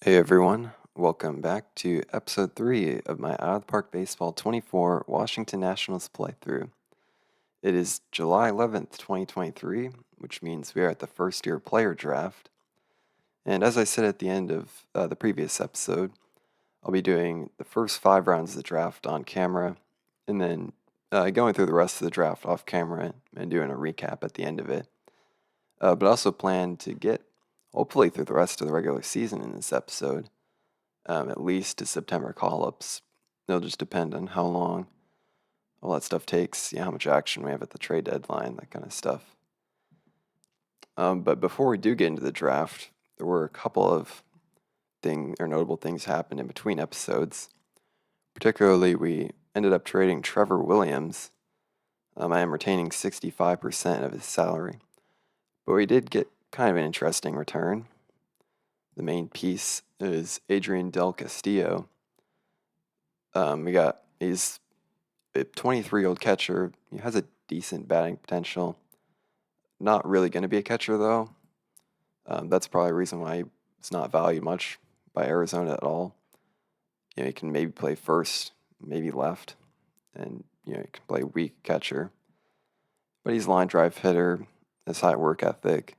Hey everyone, welcome back to episode 3 of my Out of the Park Baseball 24 Washington Nationals playthrough. It is July 11th, 2023, which means we are at the first year player draft. And as I said at the end of the previous episode, I'll be doing the first 5 rounds of the draft on camera, and then going through the rest of the draft off camera and doing a recap at the end of it. But I also plan to get hopefully through the rest of the regular season in this episode. At least to September call-ups. It'll just depend on how long all that stuff takes, how much action we have at the trade deadline, that kind of stuff. But before we do get into the draft, there were a couple of notable things happened in between episodes. Particularly, we ended up trading Trevor Williams. I am retaining 65% of his salary, but we did get kind of an interesting return. The main piece is Adrian Del Castillo. He's a 23-year-old catcher. He has a decent batting potential. Not really going to be a catcher, though. That's probably a reason why he's not valued much by Arizona at all. He can maybe play first, maybe left, and he can play weak catcher. But he's a line drive hitter, has high work ethic,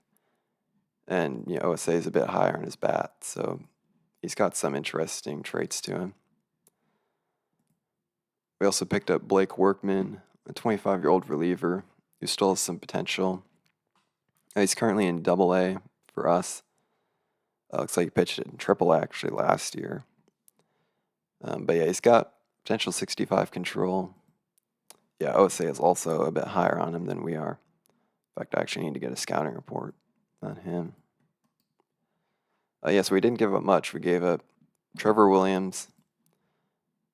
and OSA is a bit higher on his bat, so he's got some interesting traits to him. We also picked up Blake Workman, a 25-year-old reliever who still has some potential. He's currently in Double-A for us. Looks like he pitched it in Triple-A actually last year. But yeah, he's got potential 65 control. Yeah, OSA is also a bit higher on him than we are. In fact, I actually need to get a scouting report on him. So we didn't give up much. We gave up Trevor Williams,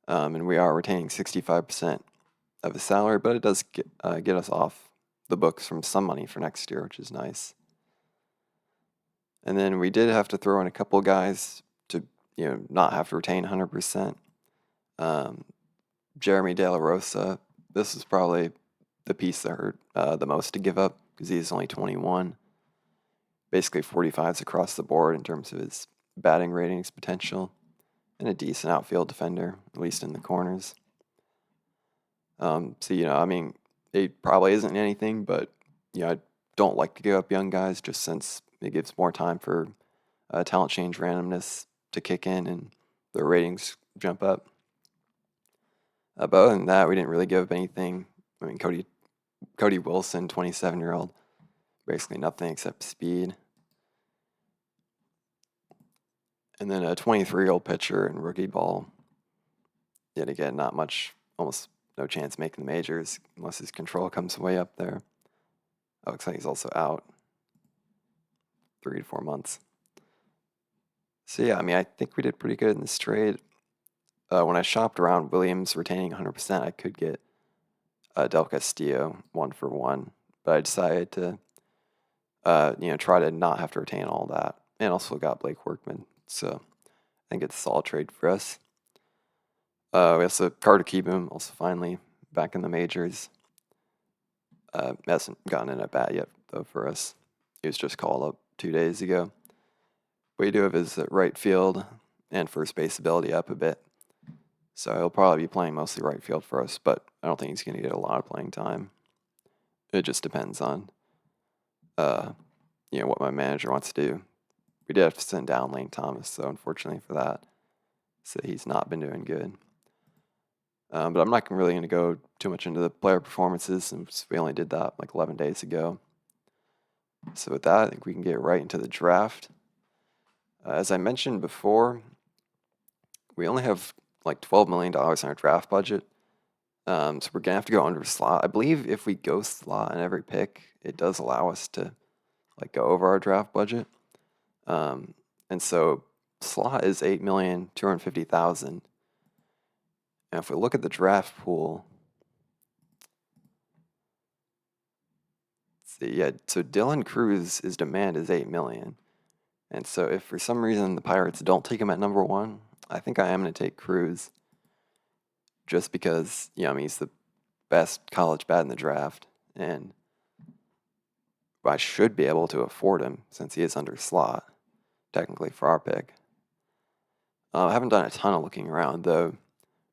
and we are retaining 65% of his salary, but it does get us off the books from some money for next year, which is nice. And then we did have to throw in a couple guys to not have to retain 100%. Jeremy De La Rosa, this is probably the piece that hurt the most to give up because he's only 21. Basically 45s across the board in terms of his batting ratings potential, and a decent outfield defender, at least in the corners. It probably isn't anything, but I don't like to give up young guys just since it gives more time for talent change randomness to kick in and the ratings jump up. But other than that, we didn't really give up anything. I mean, Cody Wilson, 27-year-old, basically nothing except speed. And then a 23-year-old pitcher in rookie ball. Yet again, not much, almost no chance making the majors unless his control comes way up there. Looks like he's also out 3 to 4 months. So yeah, I think we did pretty good in this trade. When I shopped around Williams retaining 100%, I could get Del Castillo 1-for-1, but I decided to try to not have to retain all that, and also got Blake Workman. So I think it's a solid trade for us. We also Carter Kieboom, also finally back in the majors. Hasn't gotten in at bat yet though for us. He was just called up 2 days ago. But we do have his right field and first base ability up a bit. So he'll probably be playing mostly right field for us, but I don't think he's going to get a lot of playing time. It just depends on what my manager wants to do. We did have to send down Lane Thomas, though, unfortunately for that. So he's not been doing good. But I'm not really going to go too much into the player performances since we only did that like 11 days ago. So with that, I think we can get right into the draft. As I mentioned before, we only have like $12 million in our draft budget. So we're going to have to go under slot. I believe if we go slot in every pick, it does allow us to go over our draft budget. And so slot is $8,250,000. And if we look at the draft pool, so Dylan Cruz, his demand is $8 million. And so if for some reason the Pirates don't take him at number 1, I think I am going to take Cruz. Just because, he's the best college bat in the draft. And I should be able to afford him since he is under slot, technically, for our pick. I haven't done a ton of looking around, though.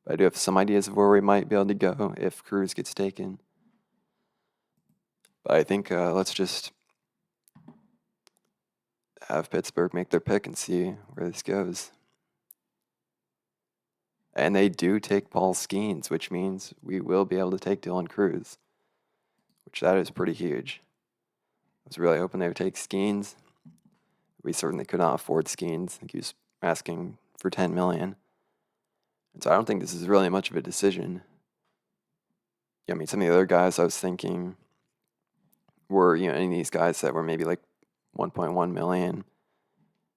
But I do have some ideas of where we might be able to go if Cruz gets taken. But I think let's just have Pittsburgh make their pick and see where this goes. And they do take Paul Skeens, which means we will be able to take Dylan Cruz, which that is pretty huge. I was really hoping they would take Skeens. We certainly could not afford Skeens. I think he was asking for $10 million. And so I don't think this is really much of a decision. Yeah, I mean, some of the other guys I was thinking were, any of these guys that were maybe like 1.1 million.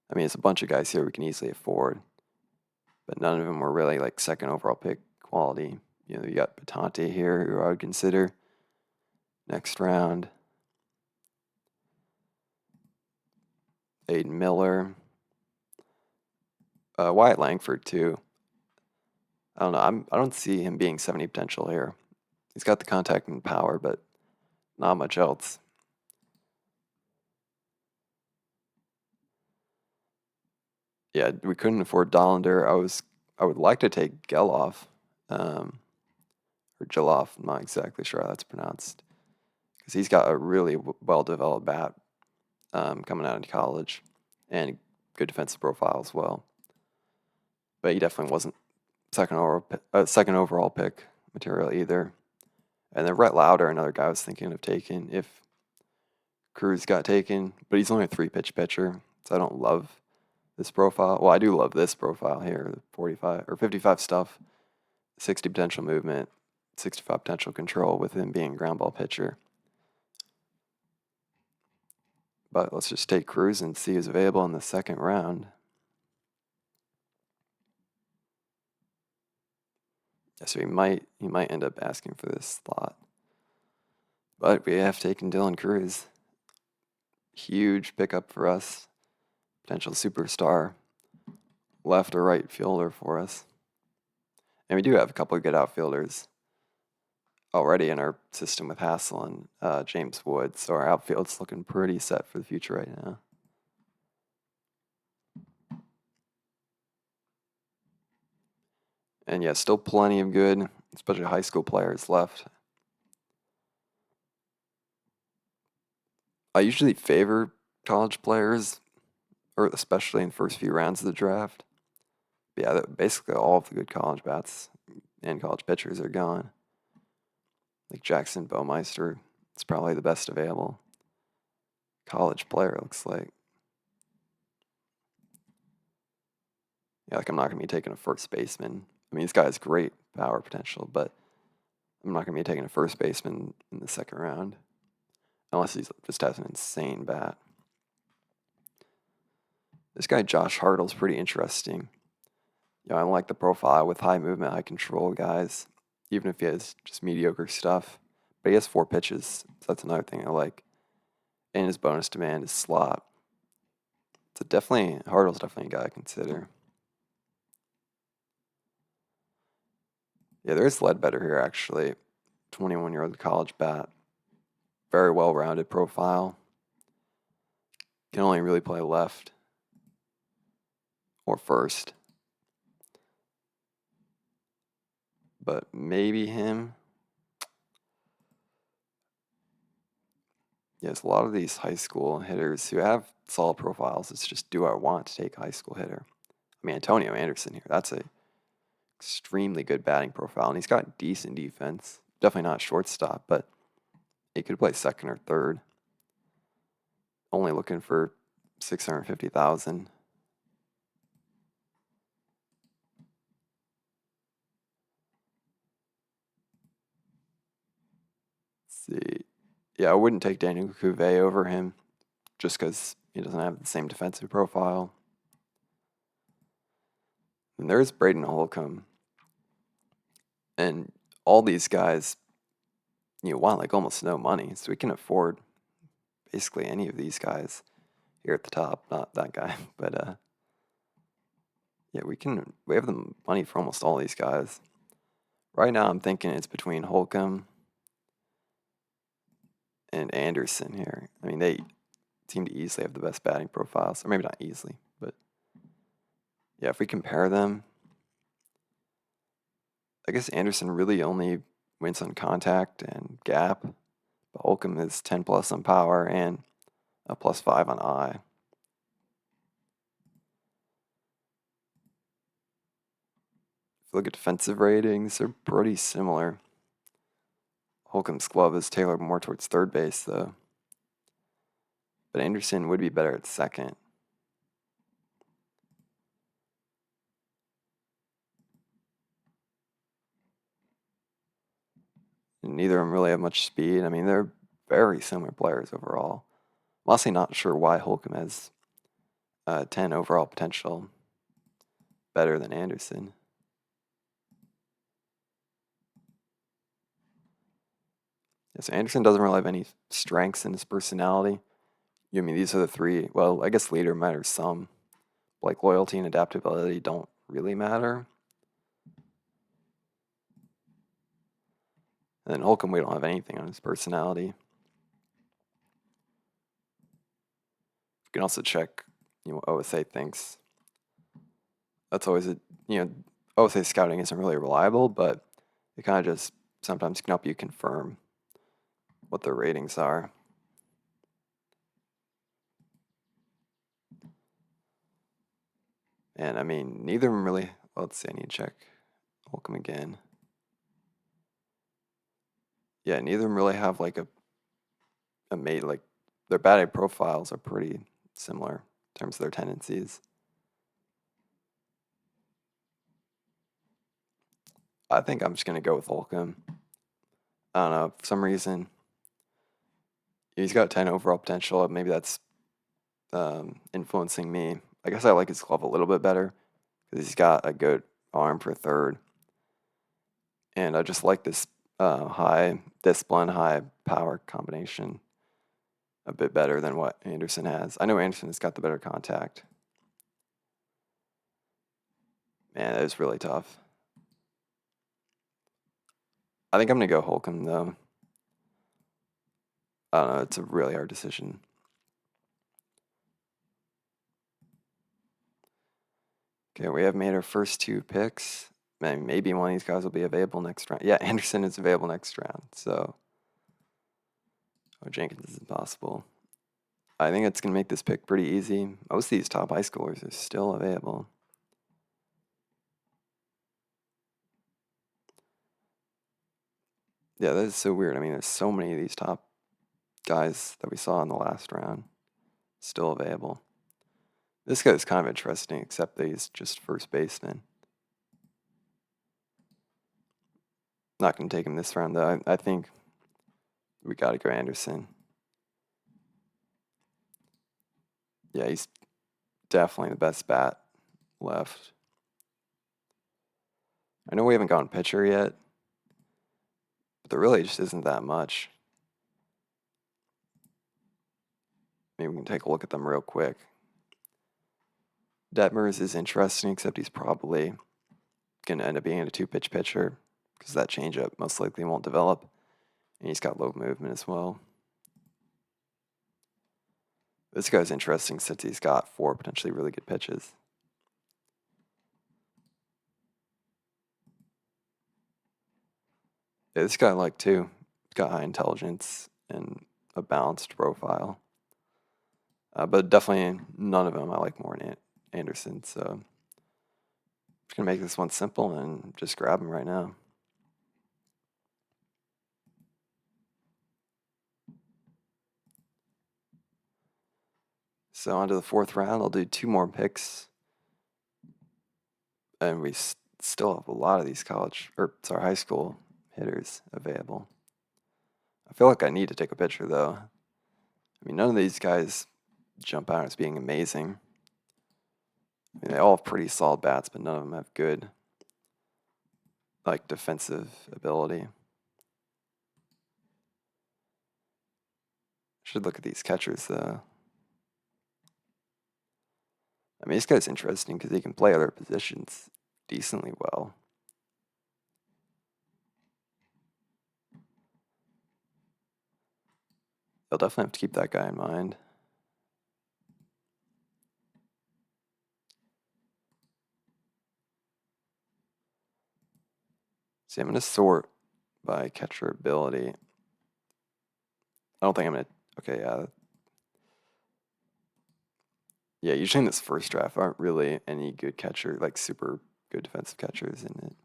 I mean, it's a bunch of guys here we can easily afford, but none of them were really like second overall pick quality. You got Batante here, who I would consider next round. Aiden Miller. Wyatt Langford, too. I don't know. I don't see him being 70 potential here. He's got the contact and power, but not much else. Yeah, we couldn't afford Dollander. I would like to take Geloff, or Geloff. I'm not exactly sure how that's pronounced, because he's got a really well-developed bat coming out of college, and good defensive profile as well. But he definitely wasn't second overall pick material either. And then Rhett Lauder, another guy I was thinking of taking if Cruz got taken, but he's only a 3-pitch pitcher, so I don't love this profile. Well, I do love this profile here, the 45 or 55 stuff, 60 potential movement, 65 potential control with him being a ground ball pitcher. But let's just take Cruz and see who's available in the second round. Yeah, so he might end up asking for this slot. But we have taken Dylan Cruz. Huge pickup for us. Potential superstar. Left or right fielder for us. And we do have a couple of good outfielders already in our system with Hassel and James Wood. So our outfield's looking pretty set for the future right now. And yeah, still plenty of good, especially high school players left. I usually favor college players, or especially in the first few rounds of the draft. But yeah, basically all of the good college bats and college pitchers are gone. Like Jackson Baumeister, it's probably the best available college player, looks like. Yeah, like I'm not going to be taking a first baseman. I mean, this guy has great power potential, but I'm not going to be taking a first baseman in the second round unless he just has an insane bat. This guy, Josh Hartle's pretty interesting. I like the profile with high movement, high control guys, even if he has just mediocre stuff. But he has 4 pitches, so that's another thing I like. And his bonus demand is slot. So Hartle's definitely a guy I consider. Yeah, there's Ledbetter here, actually. 21-year-old college bat. Very well-rounded profile. Can only really play left or first. But maybe him. Yes, a lot of these high school hitters who have solid profiles, it's just, do I want to take a high school hitter? I mean, Antonio Anderson here, that's a extremely good batting profile, and he's got decent defense. Definitely not shortstop, but he could play second or third. Only looking for 650,000. See, yeah, I wouldn't take Daniel Cuvée over him, just because he doesn't have the same defensive profile. And there's Braden Holcomb, and all these guys, want like almost no money, so we can afford basically any of these guys here at the top. Not that guy, but yeah, we have the money for almost all these guys. Right now, I'm thinking it's between Holcomb and Anderson here. I mean, they seem to easily have the best batting profiles, or maybe not easily, but Yeah, if we compare them, I guess Anderson really only wins on contact and gap, but Holcomb is 10 plus on power and a +5 on eye. If you look at defensive ratings, they're pretty similar. Holcomb's glove is tailored more towards third base, though. But Anderson would be better at second. And neither of them really have much speed. I mean, they're very similar players overall. I'm honestly not sure why Holcomb has 10 overall potential better than Anderson. Yes, Anderson doesn't really have any strengths in his personality. I mean, these are the three. Well, I guess leader matters some. Like loyalty and adaptability don't really matter. And then Holcomb, we don't have anything on his personality. You can also check, what OSA thinks. That's always OSA scouting isn't really reliable, but it kind of just sometimes can help you confirm what their ratings are. And I mean, neither of them really. Let's see, I need to check Holcomb again. Yeah, neither of them really have like a mate, like their batting profiles are pretty similar in terms of their tendencies. I think I'm just going to go with Holcomb. I don't know, for some reason, he's got 10 overall potential. Maybe that's influencing me. I guess I like his glove a little bit better because he's got a good arm for third. And I just like this high discipline, high power combination a bit better than what Anderson has. I know Anderson has got the better contact. Man, it was really tough. I think I'm going to go Holcomb, though. I don't know. It's a really hard decision. Okay, we have made our first two picks. Maybe one of these guys will be available next round. Yeah, Anderson is available next round. So, Jenkins is impossible. I think it's going to make this pick pretty easy. Most of these top high schoolers are still available. Yeah, that is so weird. I mean, there's so many of these top guys that we saw in the last round still available. This guy is kind of interesting, except that he's just first baseman. Not going to take him this round, though. I think we got to go Anderson. Yeah, he's definitely the best bat left. I know we haven't gone pitcher yet, but there really just isn't that much. Maybe we can take a look at them real quick. Detmers is interesting, except he's probably going to end up being a two-pitch pitcher because that changeup most likely won't develop. And he's got low movement as well. This guy's interesting since he's got 4 potentially really good pitches. Yeah, this guy I like too. He's got high intelligence and a balanced profile. But definitely none of them I like more than Anderson. So I'm just going to make this one simple and just grab him right now. So on to the 4th round. I'll do 2 more picks. And we still have a lot of these high school hitters available. I feel like I need to take a picture, though. I mean, none of these guys jump out as being amazing. I mean, they all have pretty solid bats, but none of them have good, like, defensive ability. Should look at these catchers, though. I mean, this guy's interesting because he can play other positions decently well. They'll definitely have to keep that guy in mind. See, I'm going to sort by catcher ability. I don't think I'm going to. Okay, yeah. Yeah, usually in this first draft aren't really any good catcher, like super good defensive catchers in it.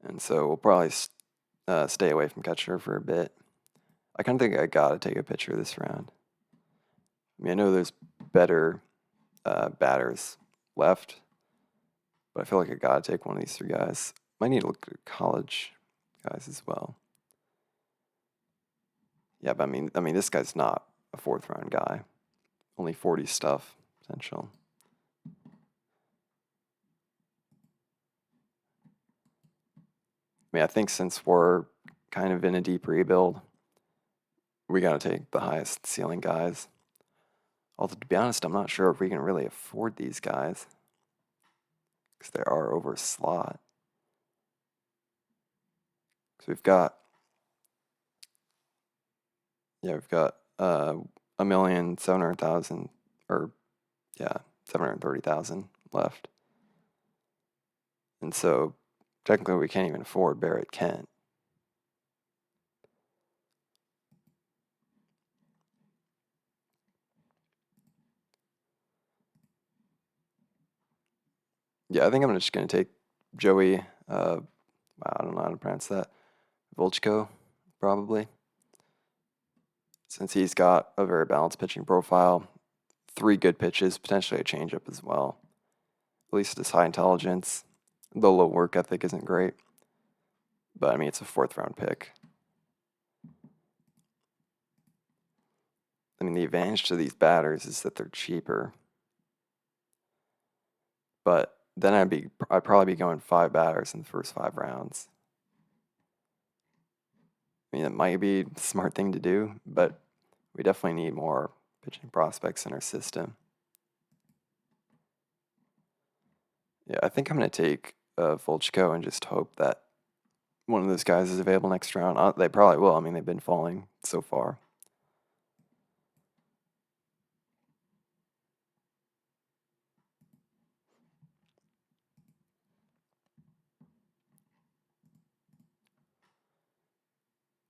And so we'll probably stay away from catcher for a bit. I kind of think I gotta take a pitcher this round. I mean, I know there's better batters left, but I feel like I gotta take one of these three guys. Might need to look at college guys as well. Yeah, but I mean, this guy's not a fourth round guy. Only 40 stuff potential. I mean, I think since we're kind of in a deep rebuild, we gotta take the highest ceiling guys. Although, to be honest, I'm not sure if we can really afford these guys because they are over slot. So we've got 1,700,000 or 730,000 left. And so technically we can't even afford Barrett Kent. Yeah, I think I'm just going to take Joey, I don't know how to pronounce that, Volchko, probably. Since he's got a very balanced pitching profile, 3 good pitches, potentially a changeup as well. At least his high intelligence. The low work ethic isn't great. But I mean, it's a 4th round pick. I mean, the advantage to these batters is that they're cheaper. But then I'd probably be going 5 batters in the first 5 rounds. I mean, it might be the smart thing to do, but we definitely need more pitching prospects in our system. Yeah, I think I'm going to take Volchko and just hope that one of those guys is available next round. They probably will. I mean, they've been falling so far.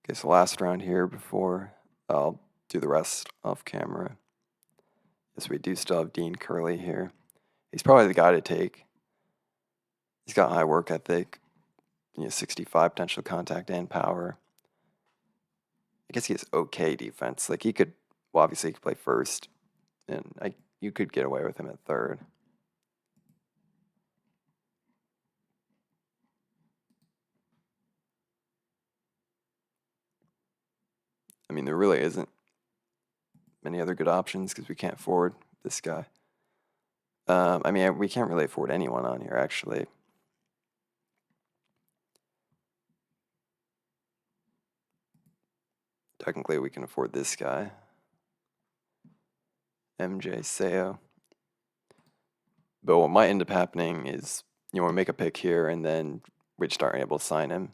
Okay, so last round here before I'll do the rest off camera. Yes, we do still have Dean Curley here. He's probably the guy to take. He's got high work ethic, 65 potential contact and power. I guess he has okay defense. Like obviously he could play first, and you could get away with him at third. I mean, there really isn't many other good options because we can't afford this guy. I mean, we can't really afford anyone on here, actually. Technically, we can afford this guy, MJ Seo. But what might end up happening is, we make a pick here, and then we just aren't able to sign him,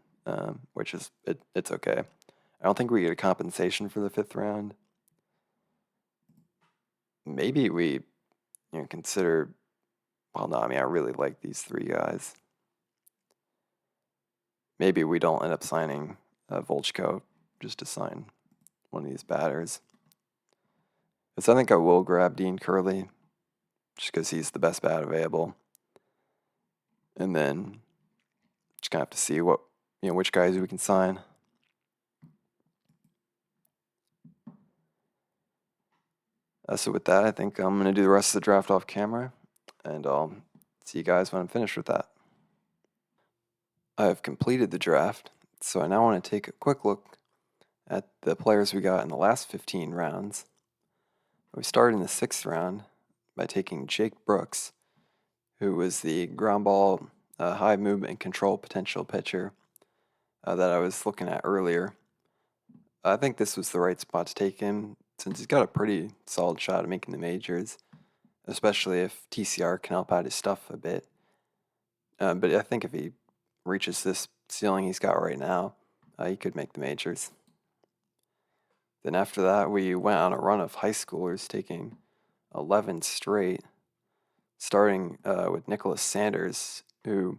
which is, it's okay. I don't think we get a compensation for the 5th round. Maybe we, consider, well, no, I mean, I really like these 3 guys. Maybe we don't end up signing Volchko just to sign one of these batters. Because I think I will grab Dean Curley just because he's the best bat available. And then just gonna have to see which guys we can sign. So with that, I think I'm gonna do the rest of the draft off camera, and I'll see you guys when I'm finished with that. I have completed the draft, so I now want to take a quick look at the players we got in the last 15 rounds. We started in the 6th round by taking Jake Brooks, who was the ground ball, high movement and control potential pitcher that I was looking at earlier. I think this was the right spot to take him since he's got a pretty solid shot at making the majors, especially if TCR can help out his stuff a bit. But I think if he reaches this ceiling he's got right now, he could make the majors. Then after that, we went on a run of high schoolers, taking 11 straight, starting with Nicholas Sanders who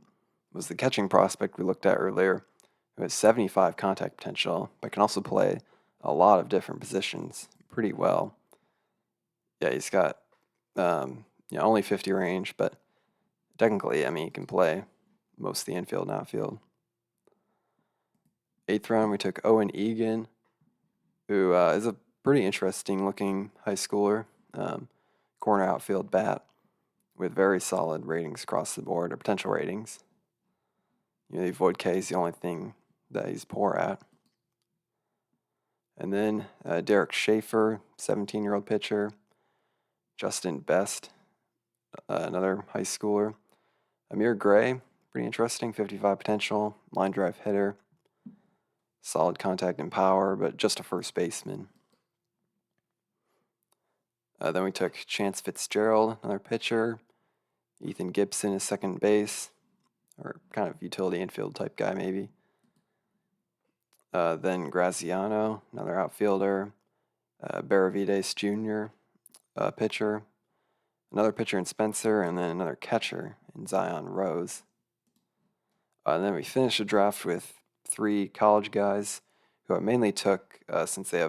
was the catching prospect we looked at earlier, who has 75 contact potential, but can also play a lot of different positions pretty well. Yeah, he's got only 50 range, but technically, I mean, he can play most of the infield and outfield. 8th round, we took Owen Egan, who is a pretty interesting looking high schooler, corner outfield bat with very solid ratings across the board, or potential ratings. The avoid K is the only thing that he's poor at. And then Derek Schaefer, 17-year-old pitcher. Justin Best, another high schooler. Amir Gray, pretty interesting, 55 potential, line drive hitter. Solid contact and power, but just a first baseman. Then we took Chance Fitzgerald, another pitcher. Ethan Gibson is second base, or kind of utility infield type guy maybe. Then Graziano, another outfielder. Benavides Jr., pitcher. Another pitcher in Spencer, and then another catcher in Zion Rose. And then we finished the draft with 3 college guys who I mainly took since they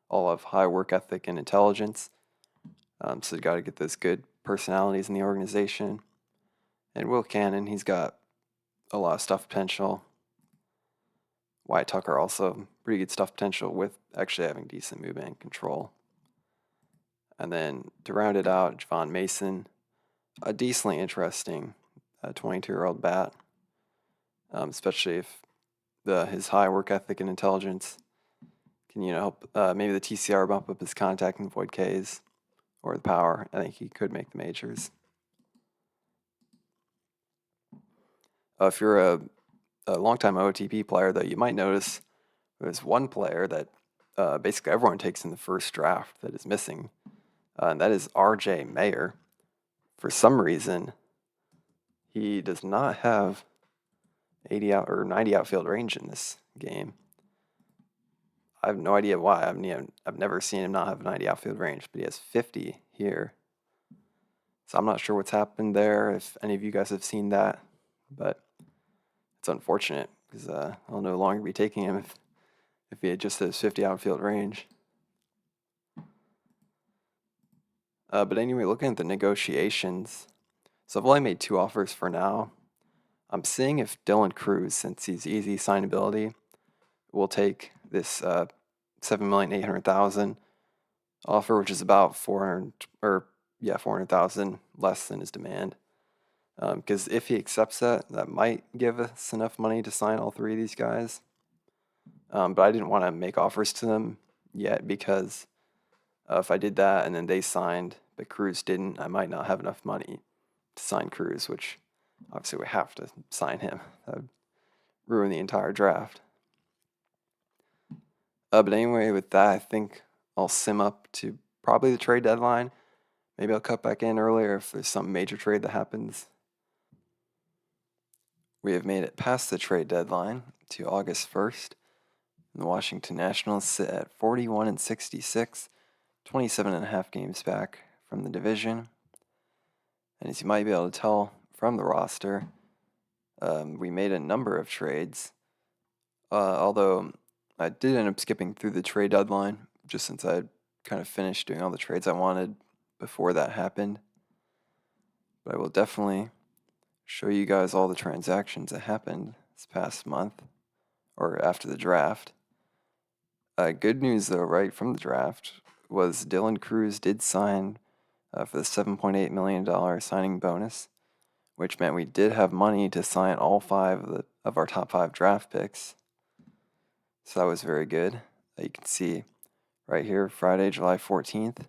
all have high work ethic and intelligence. So you got to get those good personalities in the organization. And Will Cannon, he's got a lot of stuff potential. Wyatt Tucker also pretty good stuff potential with actually having decent movement and control. And then to round it out, Javon Mason, a decently interesting 22-year-old bat, especially if his high work ethic and intelligence can help maybe the TCR bump up his contact and avoid Ks, or the power. I think he could make the majors. If you're a longtime OOTP player, though, you might notice there's one player that basically everyone takes in the first draft that is missing, and that is R.J. Mayer. For some reason, he does not have 80 out or 90 outfield range in this game. I have no idea why. I've never seen him not have 90 outfield range, but he has 50 here. So I'm not sure what's happened there, if any of you guys have seen that, but it's unfortunate because I'll no longer be taking him if he had just his 50 outfield range. But anyway, looking at the negotiations, so I've only made 2 offers for now. I'm seeing if Dylan Cruz, since he's easy signability, will take this $7,800,000 offer, which is about 400,000 less than his demand. Because if he accepts that might give us enough money to sign all 3 of these guys. But I didn't want to make offers to them yet because if I did that and then they signed, but Cruz didn't, I might not have enough money to sign Cruz, which obviously we have to sign him. That would ruin the entire draft. But anyway, with that, I think I'll sim up to probably the trade deadline. Maybe I'll cut back in earlier if there's some major trade that happens. We have made it past the trade deadline to August 1st. And the Washington Nationals sit at 41-66, 27.5 games back from the division. And as you might be able to tell from the roster, we made a number of trades. Although I did end up skipping through the trade deadline just since I had kind of finished doing all the trades I wanted before that happened. But I will definitely show you guys all the transactions that happened this past month or after the draft. Good news, though, right from the draft was Dylan Cruz did sign for the $7.8 million signing bonus, which meant we did have money to sign all 5 of our top 5 draft picks. So that was very good. You can see right here, Friday, July 14th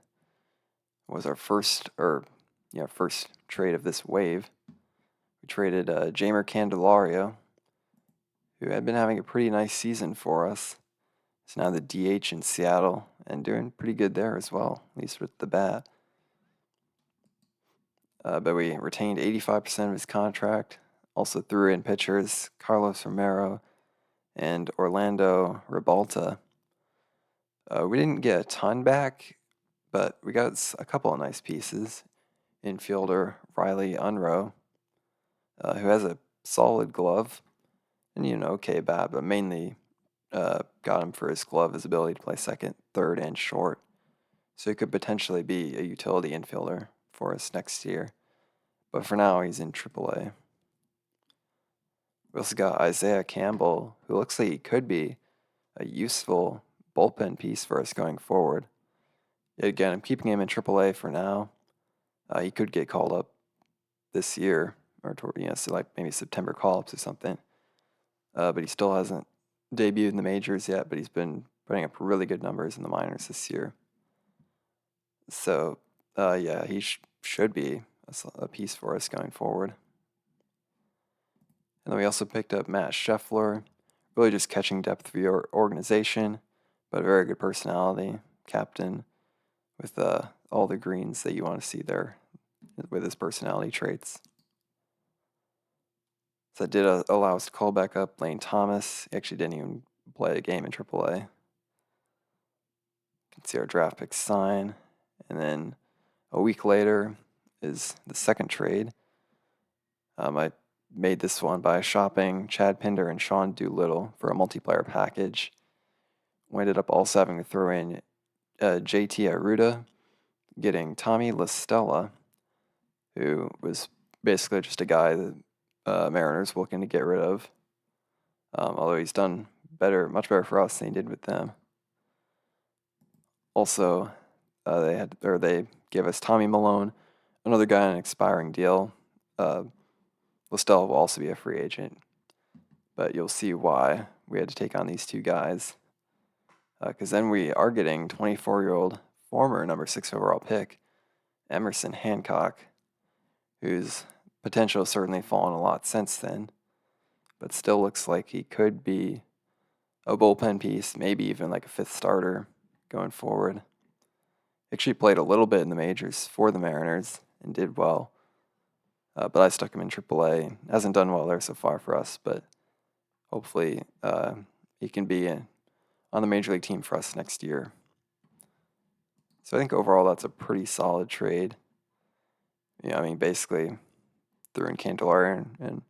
was our first trade of this wave. We traded Jamer Candelario, who had been having a pretty nice season for us. He's now the DH in Seattle and doing pretty good there as well, at least with the bat. But we retained 85% of his contract. Also threw in pitchers Carlos Romero and Orlando Ribalta. We didn't get a ton back, but we got a couple of nice pieces. Infielder Riley Unroe, who has a solid glove and okay bat, but mainly got him for his glove, his ability to play second, third, and short. So he could potentially be a utility infielder for us next year. But for now, he's in AAA. We also got Isaiah Campbell, who looks like he could be a useful bullpen piece for us going forward. Yet again, I'm keeping him in AAA for now. He could get called up this year, or so like maybe September call-ups or something. But he still hasn't debuted in the majors yet, but he's been putting up really good numbers in the minors this year. So, yeah, he should be a piece for us going forward. And then we also picked up Matt Scheffler, really just catching depth for your organization, but a very good personality, captain, with all the greens that you want to see there with his personality traits. So that did allow us to call back up Lane Thomas. He actually didn't even play a game in AAA. You can see our draft pick sign. And then a week later is the second trade. I made this one by shopping Chad Pinder and Sean Doolittle for a multiplayer package. We ended up also having to throw in JT Aruda, getting Tommy LaStella, who was basically just a guy that Mariners were looking to get rid of. Although he's done much better for us than he did with them. Also, they gave us Tommy Malone, another guy on an expiring deal. LaStella will also be a free agent, but you'll see why we had to take on these two guys. Because then we are getting 24-year-old former number 6 overall pick, Emerson Hancock, whose potential has certainly fallen a lot since then, but still looks like he could be a bullpen piece, maybe even like a fifth starter going forward. Actually played a little bit in the majors for the Mariners and did well, but I stuck him in AAA. Hasn't done well there so far for us, but hopefully he can be on the major league team for us next year. So I think overall that's a pretty solid trade. Basically threw in Candelario and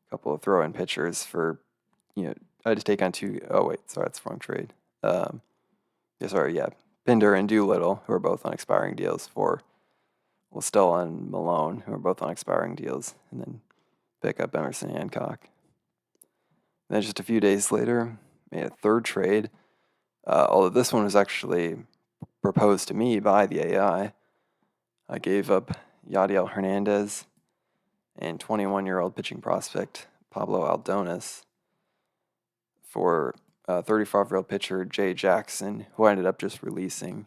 a couple of throw-in pitchers for, I had to take on two. Oh wait, sorry, that's the wrong trade. Pinder and Doolittle, who are both on expiring deals, for LaStella and Malone, who are both on expiring deals, and then pick up Emerson Hancock. Then just a few days later, made a third trade. Although this one was actually proposed to me by the AI. I gave up Yadiel Hernandez and 21-year-old pitching prospect Pablo Aldonis for 35-year-old pitcher Jay Jackson, who I ended up just releasing,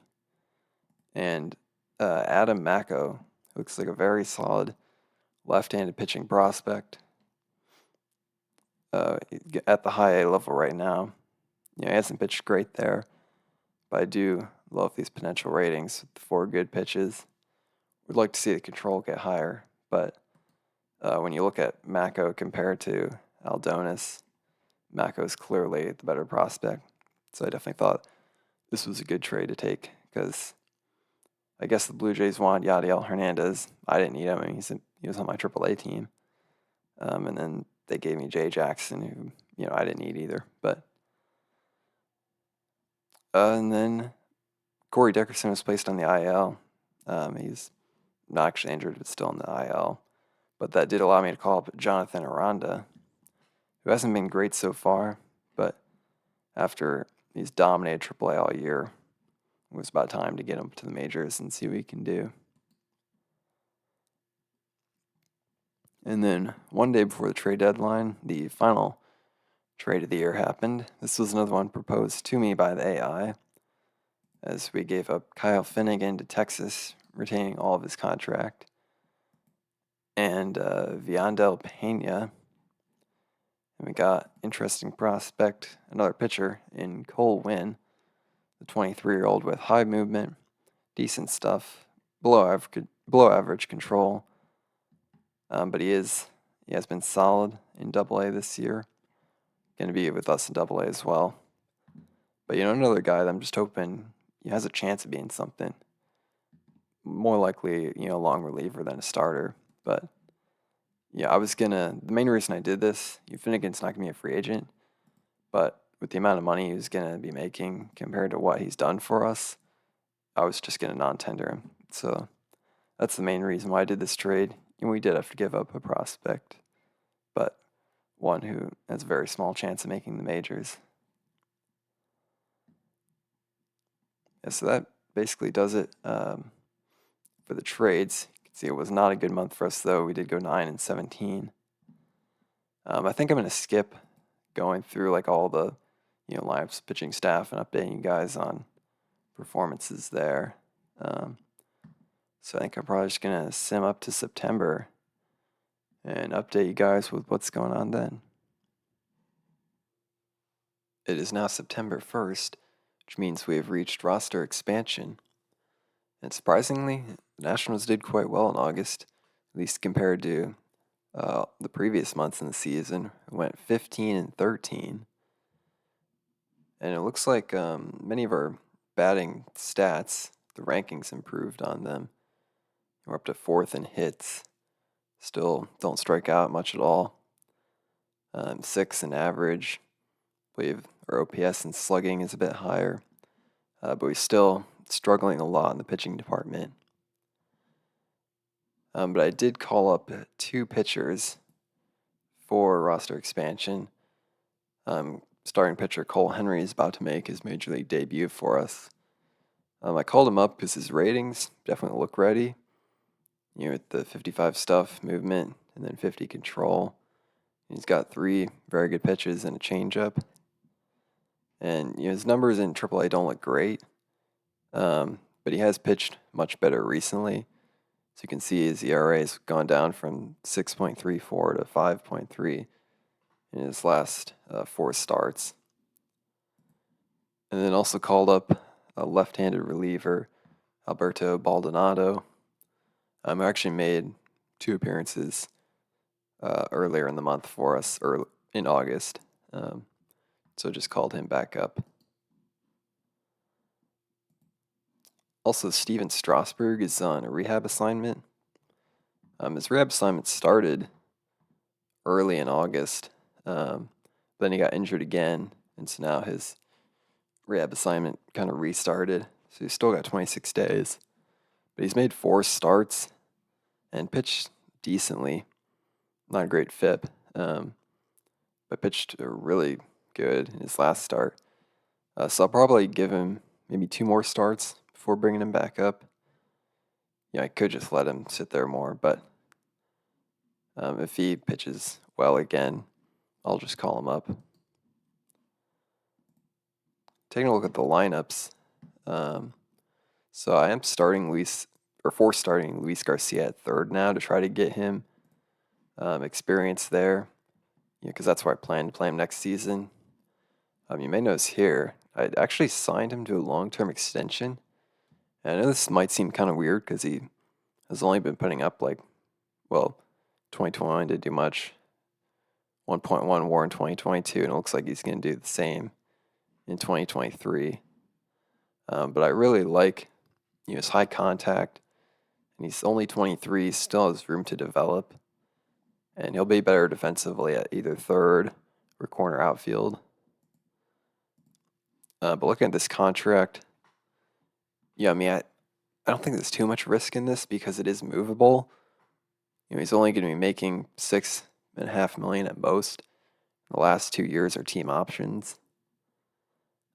and Adam Macko, who looks like a very solid left-handed pitching prospect at the high A level right now. He hasn't pitched great there, but I do love these potential ratings with 4 good pitches. We'd like to see the control get higher, but when you look at Macko compared to Aldonis, Macko is clearly the better prospect. So I definitely thought this was a good trade to take because I guess the Blue Jays wanted Yadiel Hernandez. I didn't need him. He was on my AAA team. And then they gave me Jay Jackson, who I didn't need either. But and then Corey Dickerson was placed on the IL. He's not actually injured, but still in the IL. But that did allow me to call up Jonathan Aranda, who hasn't been great so far, but after he's dominated AAA all year, it was about time to get him to the majors and see what he can do. And then one day before the trade deadline, the final trade of the year happened. This was another one proposed to me by the AI, as we gave up Kyle Finnegan to Texas, retaining all of his contract, and Viandel Pena. And we got interesting prospect, another pitcher in Cole Winn, the 23-year-old with high movement, decent stuff, below average control. But he has been solid in AA this year. Going to be with us in AA as well. But another guy that I'm just hoping has a chance of being something. More likely, a long reliever than a starter. But Yeah, the main reason I did this, Finnegan's not gonna be a free agent, but with the amount of money he's gonna be making compared to what he's done for us, I was just gonna non-tender him. So that's the main reason why I did this trade. And we did have to give up a prospect, but one who has a very small chance of making the majors. Yeah, so that basically does it for the trades. You can see it was not a good month for us, though. We did go 9-17. I think I'm going to skip going through like all the lineups, pitching staff, and updating you guys on performances there. So I think I'm probably just going to sim up to September and update you guys with what's going on then. It is now September 1st, which means we have reached roster expansion. And surprisingly, the Nationals did quite well in August, at least compared to the previous months in the season. It went 15-13. And it looks like many of our batting stats, the rankings improved on them. We're up to 4th in hits. Still don't strike out much at all. 6th in average. I believe our OPS and slugging is a bit higher. But we're still struggling a lot in the pitching department. But I did call up 2 pitchers for roster expansion. Starting pitcher Cole Henry is about to make his major league debut for us. I called him up because his ratings definitely look ready. With the 55 stuff movement and then 50 control. He's got 3 very good pitches and a changeup. And his numbers in AAA don't look great, but he has pitched much better recently. So you can see his ERA has gone down from 6.34 to 5.3 in his last 4 starts. And then also called up a left-handed reliever, Alberto Baldonado. I actually made 2 appearances earlier in the month for us, or in August. So just called him back up. Also, Steven Strasburg is on a rehab assignment. His rehab assignment started early in August. Then he got injured again, and so now his rehab assignment kind of restarted. So he's still got 26 days. But he's made 4 starts and pitched decently. Not a great FIP, but pitched really good in his last start. So I'll probably give him maybe 2 more starts before bringing him back up. I could just let him sit there more, but if he pitches well again, I'll just call him up. Taking a look at the lineups. So I am starting force starting Luis Garcia at third now to try to get him experience there, because that's where I plan to play him next season. You may notice here, I actually signed him to a long-term extension. And I know this might seem kind of weird because he has only been putting up 2021 didn't do much. 1.1 WAR in 2022, and it looks like he's going to do the same in 2023. But I really like his high contact, and he's only 23, still has room to develop, and he'll be better defensively at either third or corner outfield. But looking at this contract, I don't think there's too much risk in this because it is movable. He's only going to be making $6.5 million at most. The last 2 years are team options.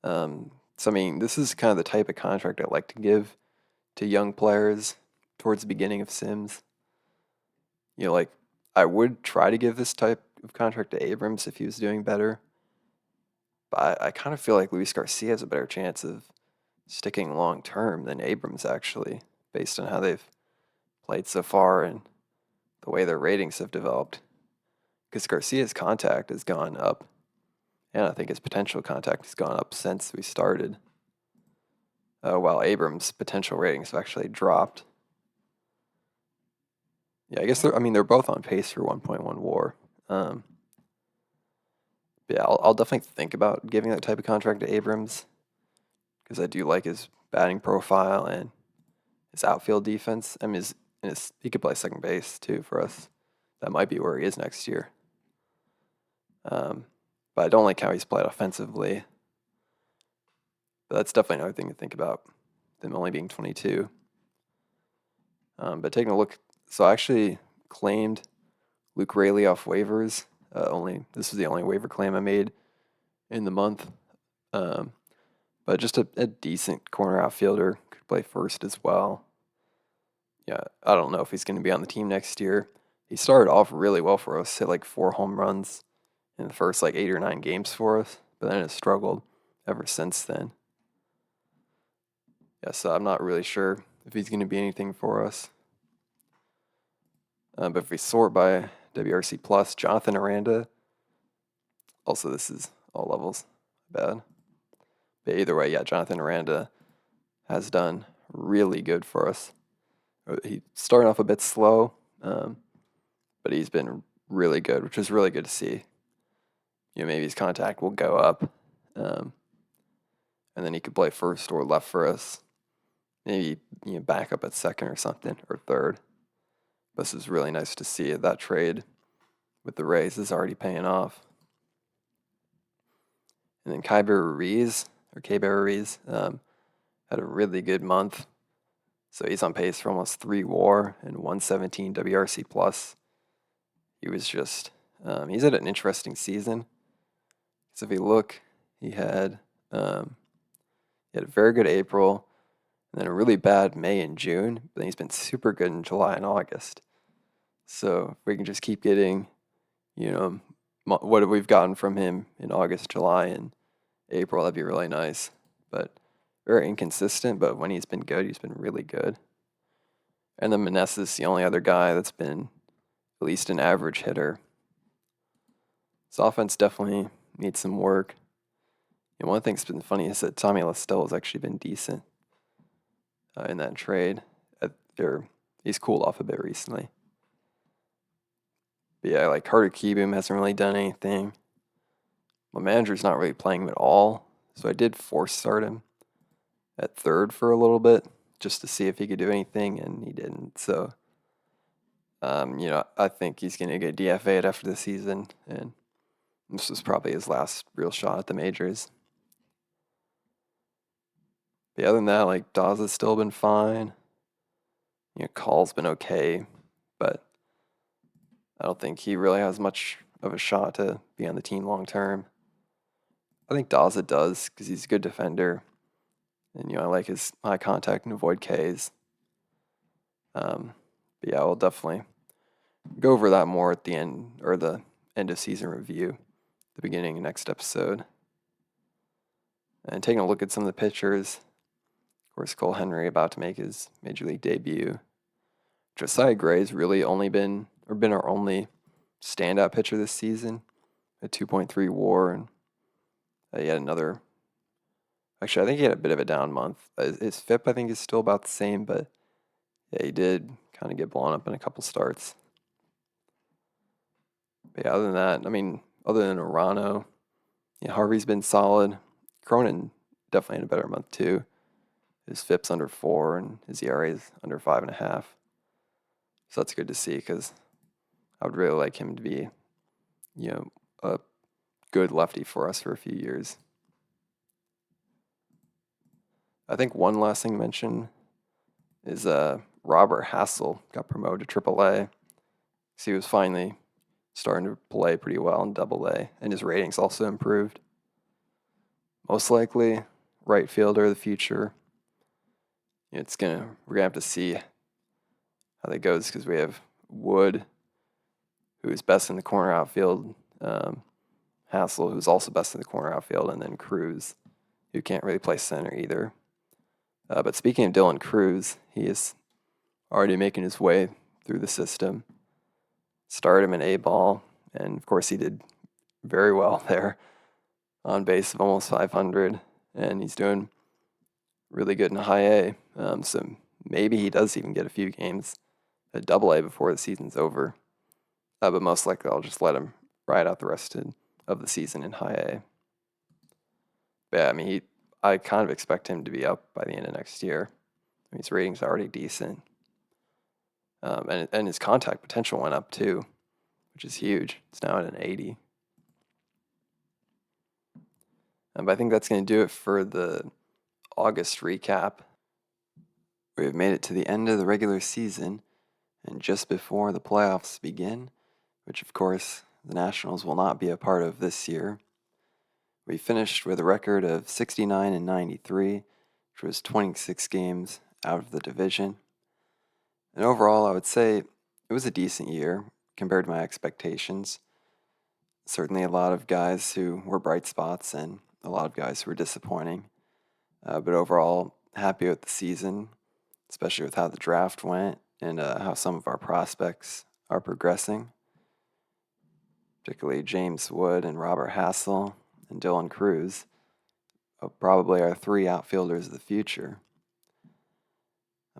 So this is kind of the type of contract I like to give to young players towards the beginning of Sims. I would try to give this type of contract to Abrams if he was doing better. But I kind of feel like Luis Garcia has a better chance of sticking long term than Abrams, actually, based on how they've played so far and the way their ratings have developed. Because Garcia's contact has gone up, and I think his potential contact has gone up since we started, while Abrams' potential ratings have actually dropped. I guess they're both on pace for 1.1 WAR. I'll definitely think about giving that type of contract to Abrams because I do like his batting profile and his outfield defense. He could play second base too for us. that might be where he is next year. But I don't like how he's played offensively. But that's definitely another thing to think about, them only being 22. But taking a look, so I actually claimed Luke Raley off waivers. This was the only waiver claim I made in the month. But just a decent corner outfielder, could play first as well. Yeah, I don't know if he's going to be on the team next year. He started off really well for us, hit like 4 home runs in the first like 8 or 9 games for us, but then has struggled ever since then. Yeah, so I'm not really sure if he's going to be anything for us. But if we sort by WRC plus, Jonathan Aranda. Also, this is all levels. Bad. But either way, yeah, Jonathan Aranda has done really good for us. He started off a bit slow, but he's been really good, which is really good to see. Maybe his contact will go up, and then he could play first or left for us. Maybe back up at second or something, or third. This is really nice to see. That trade with the Rays is already paying off. And then Keibert Ruiz had a really good month. So he's on pace for almost 3 WAR and 117 WRC plus. He was just he's had an interesting season. So if you look, he had a very good April, and then a really bad May and June. But then he's been super good in July and August. So if we can just keep getting, what we've gotten from him in August, July, and April, that'd be really nice. But very inconsistent, but when he's been good, he's been really good. And then Meneses, the only other guy that's been at least an average hitter. His offense definitely needs some work. And one thing that's been funny is that Tommy Lestelle has actually been decent in that trade. He's cooled off a bit recently. But yeah, like Carter Kieboom hasn't really done anything. My manager's not really playing him at all, so I did force start him at third for a little bit just to see if he could do anything, and he didn't. So, I think he's going to get DFA'd after the season, and this was probably his last real shot at the majors. But other than that, like Daza's still been fine. Call's been okay, but I don't think he really has much of a shot to be on the team long term. I think Daza does because he's a good defender. And, I like his high contact and avoid Ks. But yeah, we'll definitely go over that more at the end, or the end of season review, the beginning of next episode. And taking a look at some of the pitchers, of course, Cole Henry about to make his major league debut. Josiah Gray's really only been our only standout pitcher this season, a 2.3 WAR, and he had another. Actually, I think he had a bit of a down month. His FIP, I think, is still about the same, but yeah, he did kind of get blown up in a couple starts. But yeah, other than that, other than Arano, Harvey's been solid. Cronin definitely had a better month too. His FIP's under 4 and his ERA is under 5.5. So that's good to see because I would really like him to be, a good lefty for us for a few years. I think one last thing to mention is Robert Hassel got promoted to AAA. So he was finally starting to play pretty well in AA, and his ratings also improved. Most likely, right fielder of the future. We're gonna have to see how that goes because we have Wood, who is best in the corner outfield, Hassel, who's also best in the corner outfield, and then Cruz, who can't really play center either. But speaking of Dylan Cruz, he is already making his way through the system. Started him in A-ball, and of course he did very well there, on base of almost 500, and he's doing really good in high A. So maybe he does even get a few games at AA before the season's over. But most likely I'll just let him ride out the rest of the season in high A. But yeah, I kind of expect him to be up by the end of next year. His ratings are already decent. And his contact potential went up too. which is huge. It's now at an 80. But I think that's going to do it for the August recap. We've made it to the end of the regular season, and just before the playoffs begin, which of course the Nationals will not be a part of this year. We finished with a record of 69 and 93, which was 26 games out of the division. And overall, I would say it was a decent year compared to my expectations. Certainly a lot of guys who were bright spots and a lot of guys who were disappointing. But overall, happy with the season, especially with how the draft went and how some of our prospects are progressing. Particularly James Wood and Robert Hassel and Dylan Cruz, probably our 3 outfielders of the future.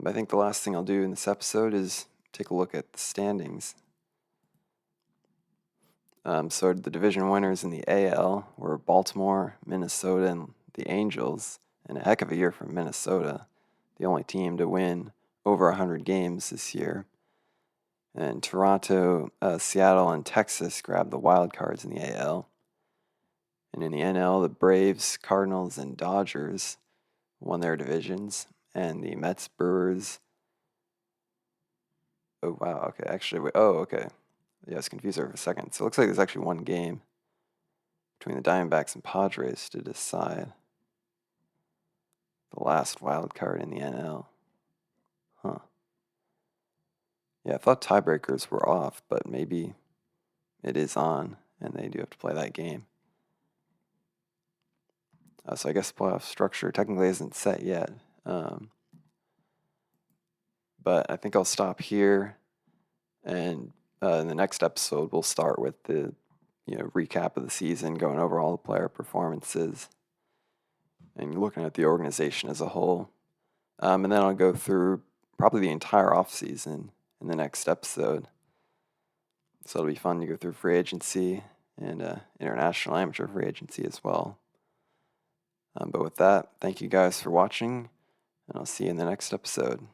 I think the last thing I'll do in this episode is take a look at the standings. So the division winners in the AL were Baltimore, Minnesota, and the Angels, and a heck of a year from Minnesota, the only team to win over 100 games this year. And Toronto, Seattle, and Texas grabbed the wild cards in the AL. And in the NL, the Braves, Cardinals, and Dodgers won their divisions, and the Mets, Brewers. Oh, wow, okay, actually, okay. Yeah, I was confused there for a second. So it looks like there's actually one game between the Diamondbacks and Padres to decide the last wild card in the NL. Huh. Yeah, I thought tiebreakers were off, but maybe it is on, and they do have to play that game. So I guess the playoff structure technically isn't set yet. But I think I'll stop here, and in the next episode, we'll start with the recap of the season, going over all the player performances, and looking at the organization as a whole. And then I'll go through probably the entire offseason in the next episode. So it'll be fun to go through free agency and international amateur free agency as well. But with that, thank you guys for watching, and I'll see you in the next episode.